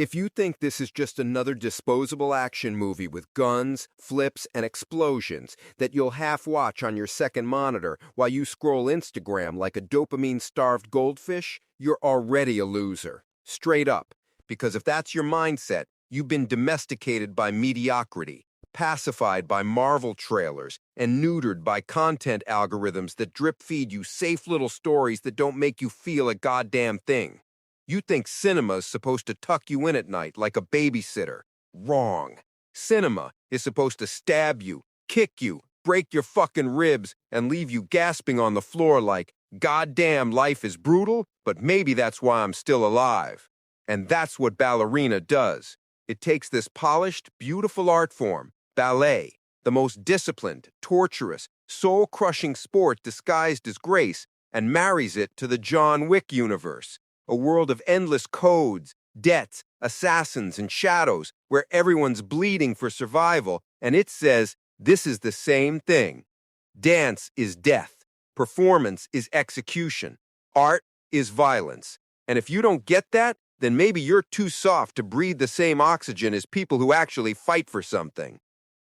If you think this is just another disposable action movie with guns, flips, and explosions that you'll half-watch on your second monitor while you scroll Instagram like a dopamine-starved goldfish, you're already a loser. Straight up. Because if that's your mindset, you've been domesticated by mediocrity, pacified by Marvel trailers, and neutered by content algorithms that drip-feed you safe little stories that don't make you feel a goddamn thing. You think cinema's supposed to tuck you in at night like a babysitter. Wrong. Cinema is supposed to stab you, kick you, break your fucking ribs, and leave you gasping on the floor like, goddamn, life is brutal, but maybe that's why I'm still alive. And that's what Ballerina does. It takes this polished, beautiful art form, ballet, the most disciplined, torturous, soul-crushing sport disguised as grace, and marries it to the John Wick universe. A world of endless codes, debts, assassins, and shadows where everyone's bleeding for survival, and it says this is the same thing. Dance is death. Performance is execution. Art is violence. And if you don't get that, then maybe you're too soft to breathe the same oxygen as people who actually fight for something.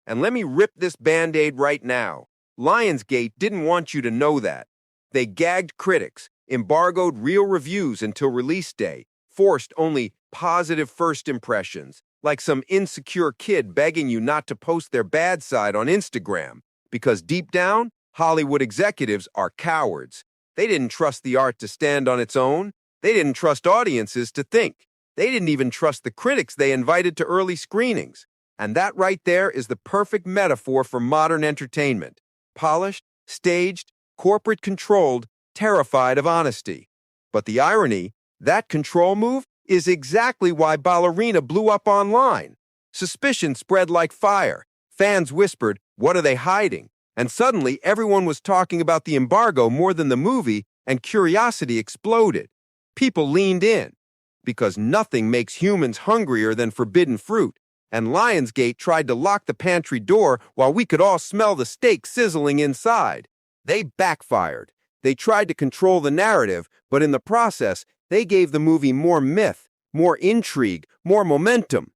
And let me rip this Band-Aid right now. Lionsgate didn't want you to know that. They gagged critics, embargoed real reviews until release day, forced only positive first impressions, like some insecure kid begging you not to post their bad side on Instagram, because deep down, Hollywood executives are cowards. They didn't trust the art to stand on its own. They didn't trust audiences to think. They didn't even trust the critics they invited to early screenings. And that right there is the perfect metaphor for modern entertainment. Polished, staged, corporate-controlled, terrified of honesty. But the irony, that control move is exactly why Ballerina blew up online. Suspicion spread like fire. Fans whispered, "What are they hiding?" And suddenly everyone was talking about the embargo more than the movie, and curiosity exploded. People leaned in, because nothing makes humans hungrier than forbidden fruit, and Lionsgate tried to lock the pantry door while we could all smell the steak sizzling inside. They backfired. They tried to control the narrative, but in the process, they gave the movie more myth, more intrigue, more momentum.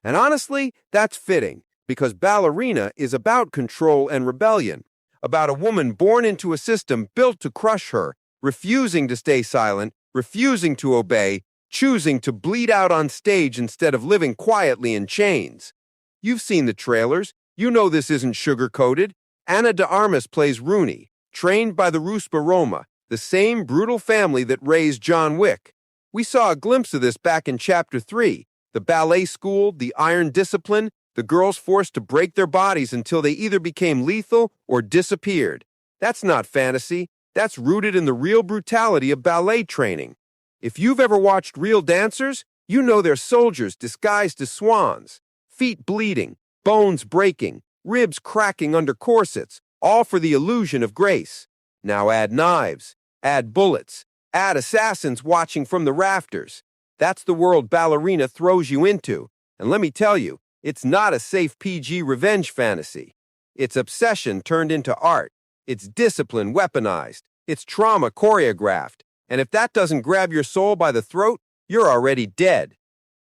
And honestly, that's fitting, because Ballerina is about control and rebellion, about a woman born into a system built to crush her, refusing to stay silent, refusing to obey, choosing to bleed out on stage instead of living quietly in chains. You've seen the trailers. You know this isn't sugar-coated. Ana de Armas plays Rooney, trained by the Ruspa Roma, the same brutal family that raised John Wick. We saw a glimpse of this back in Chapter 3, the ballet school, the iron discipline, the girls forced to break their bodies until they either became lethal or disappeared. That's not fantasy. That's rooted in the real brutality of ballet training. If you've ever watched real dancers, you know they're soldiers disguised as swans, feet bleeding, bones breaking, ribs cracking under corsets, all for the illusion of grace. Now add knives, add bullets, add assassins watching from the rafters. That's the world Ballerina throws you into. And let me tell you, it's not a safe PG revenge fantasy. It's obsession turned into art. It's discipline weaponized. It's trauma choreographed. And if that doesn't grab your soul by the throat, you're already dead.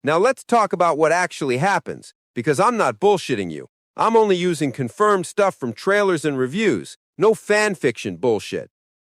Now let's talk about what actually happens, because I'm not bullshitting you. I'm only using confirmed stuff from trailers and reviews, no fan fiction bullshit.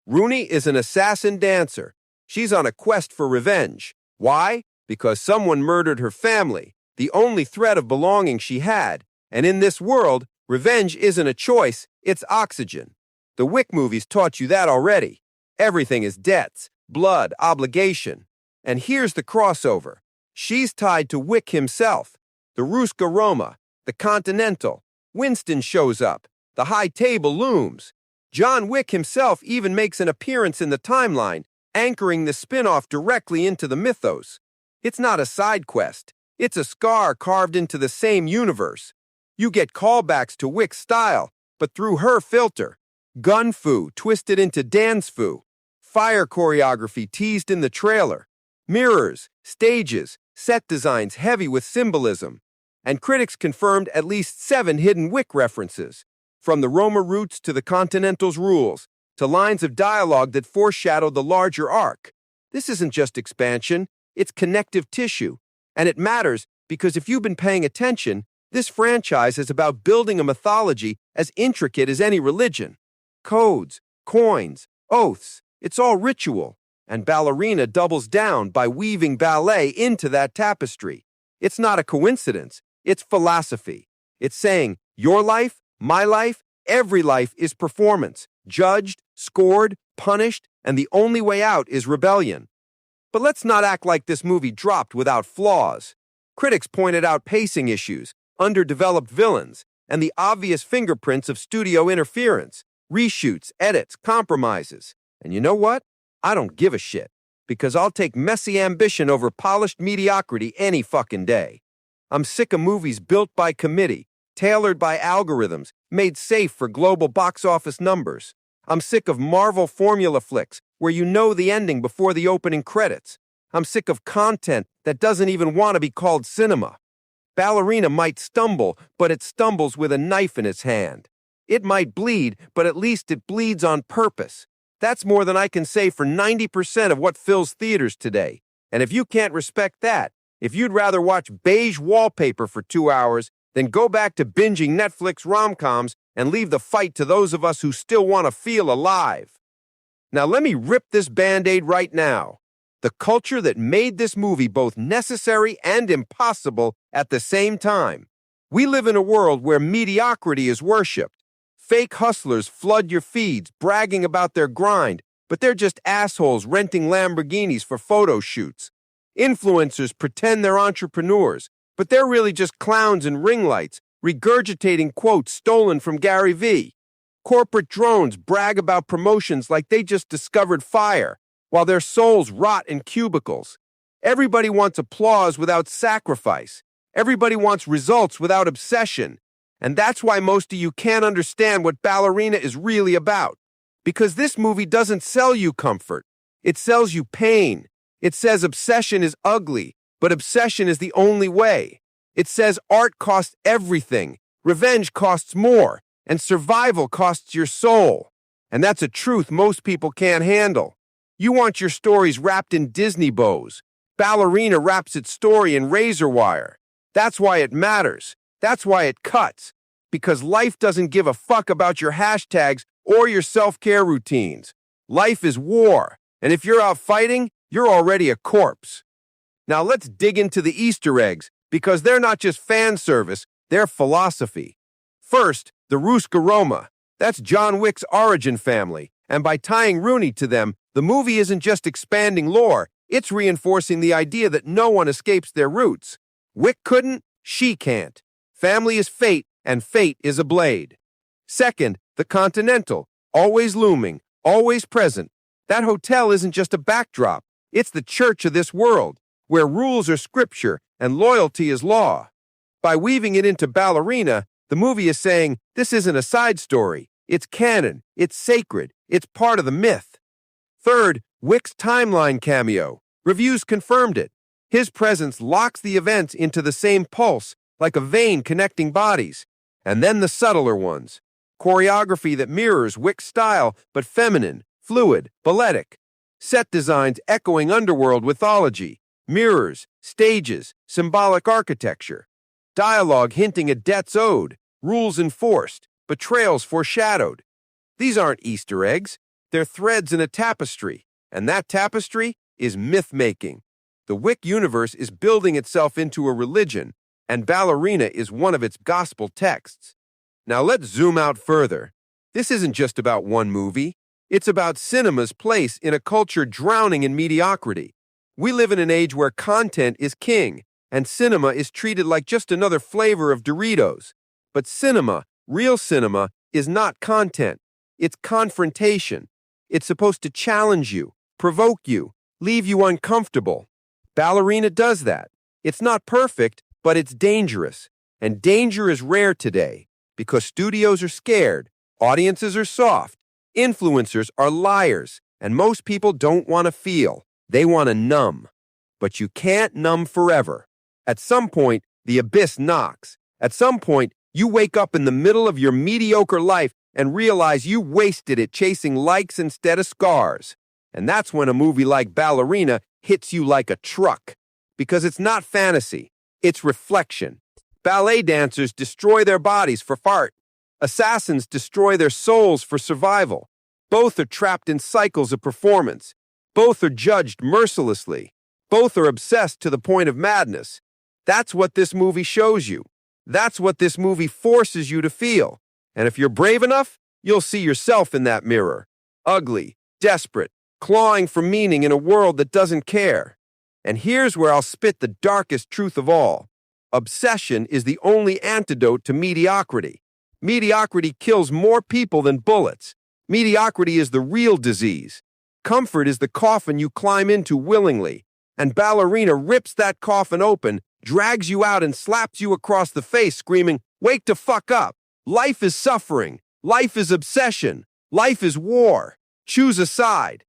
Rooney is an assassin dancer. She's on a quest for revenge. Why? Because someone murdered her family, the only thread of belonging she had. And in this world, revenge isn't a choice, it's oxygen. The Wick movies taught you that already. Everything is debts, blood, obligation. And here's the crossover. She's tied to Wick himself. The Rusca Roma, the Continental. Winston shows up. The high table looms. John Wick himself even makes an appearance in the timeline, anchoring the spin-off directly into the mythos. It's not a side quest. It's a scar carved into the same universe. You get callbacks to Wick's style, but through her filter. Gun fu twisted into dance fu. Fire choreography teased in the trailer. Mirrors, stages, set designs heavy with symbolism. And critics confirmed at least 7 hidden Wick references. From the Roma roots to the Continental's rules, to lines of dialogue that foreshadowed the larger arc. This isn't just expansion, it's connective tissue. And it matters because if you've been paying attention, this franchise is about building a mythology as intricate as any religion. Codes, coins, oaths, it's all ritual. And Ballerina doubles down by weaving ballet into that tapestry. It's not a coincidence. It's philosophy. It's saying, your life, my life, every life is performance, judged, scored, punished, and the only way out is rebellion. But let's not act like this movie dropped without flaws. Critics pointed out pacing issues, underdeveloped villains, and the obvious fingerprints of studio interference, reshoots, edits, compromises. And you know what? I don't give a shit, because I'll take messy ambition over polished mediocrity any fucking day. I'm sick of movies built by committee, tailored by algorithms, made safe for global box office numbers. I'm sick of Marvel formula flicks, where you know the ending before the opening credits. I'm sick of content that doesn't even want to be called cinema. Ballerina might stumble, but it stumbles with a knife in its hand. It might bleed, but at least it bleeds on purpose. That's more than I can say for 90% of what fills theaters today. And if you can't respect that, if you'd rather watch beige wallpaper for 2 hours, then go back to binging Netflix rom-coms and leave the fight to those of us who still want to feel alive. Now let me rip this Band-Aid right now. The culture that made this movie both necessary and impossible at the same time. We live in a world where mediocrity is worshipped. Fake hustlers flood your feeds, bragging about their grind, but they're just assholes renting Lamborghinis for photo shoots. Influencers pretend they're entrepreneurs, but they're really just clowns in ring lights, regurgitating quotes stolen from Gary Vee. Corporate drones brag about promotions like they just discovered fire, while their souls rot in cubicles. Everybody wants applause without sacrifice. Everybody wants results without obsession. And that's why most of you can't understand what Ballerina is really about. Because this movie doesn't sell you comfort. It sells you pain. It says obsession is ugly, but obsession is the only way. It says art costs everything, revenge costs more, and survival costs your soul. And that's a truth most people can't handle. You want your stories wrapped in Disney bows. Ballerina wraps its story in razor wire. That's why it matters. That's why it cuts. Because life doesn't give a fuck about your hashtags or your self-care routines. Life is war, and if you're out fighting, you're already a corpse. Now let's dig into the Easter eggs, because they're not just fan service, they're philosophy. First, the Ruska Roma. That's John Wick's origin family, and by tying Rooney to them, the movie isn't just expanding lore, it's reinforcing the idea that no one escapes their roots. Wick couldn't, she can't. Family is fate, and fate is a blade. Second, the Continental, always looming, always present. That hotel isn't just a backdrop, it's the church of this world, where rules are scripture and loyalty is law. By weaving it into Ballerina, the movie is saying, this isn't a side story, it's canon, it's sacred, it's part of the myth. Third, Wick's timeline cameo. Reviews confirmed it. His presence locks the events into the same pulse, like a vein connecting bodies. And then the subtler ones. Choreography that mirrors Wick's style, but feminine, fluid, balletic. Set designs echoing underworld mythology. Mirrors, stages, symbolic architecture. Dialogue hinting at debts owed, rules enforced, betrayals foreshadowed. These aren't Easter eggs. They're threads in a tapestry. And that tapestry is myth-making. The Wick universe is building itself into a religion, and Ballerina is one of its gospel texts. Now let's zoom out further. This isn't just about one movie. It's about cinema's place in a culture drowning in mediocrity. We live in an age where content is king, and cinema is treated like just another flavor of Doritos. But cinema, real cinema, is not content. It's confrontation. It's supposed to challenge you, provoke you, leave you uncomfortable. Ballerina does that. It's not perfect, but it's dangerous. And danger is rare today because studios are scared, audiences are soft, influencers are liars, and most people don't want to feel. They want to numb. But you can't numb forever. At some point, the abyss knocks. At some point, you wake up in the middle of your mediocre life and realize you wasted it chasing likes instead of scars. And that's when a movie like Ballerina hits you like a truck. because it's not fantasy, it's reflection. Ballet dancers destroy their bodies for fart. Assassins destroy their souls for survival. Both are trapped in cycles of performance. Both are judged mercilessly. Both are obsessed to the point of madness. That's what this movie shows you. That's what this movie forces you to feel. And if you're brave enough, you'll see yourself in that mirror. Ugly, desperate, clawing for meaning in a world that doesn't care. And here's where I'll spit the darkest truth of all. Obsession is the only antidote to mediocrity. Mediocrity kills more people than bullets. Mediocrity is the real disease. Comfort is the coffin you climb into willingly. And Ballerina rips that coffin open, drags you out and slaps you across the face, screaming, "Wake the fuck up! Life is suffering. Life is obsession. Life is war. Choose a side."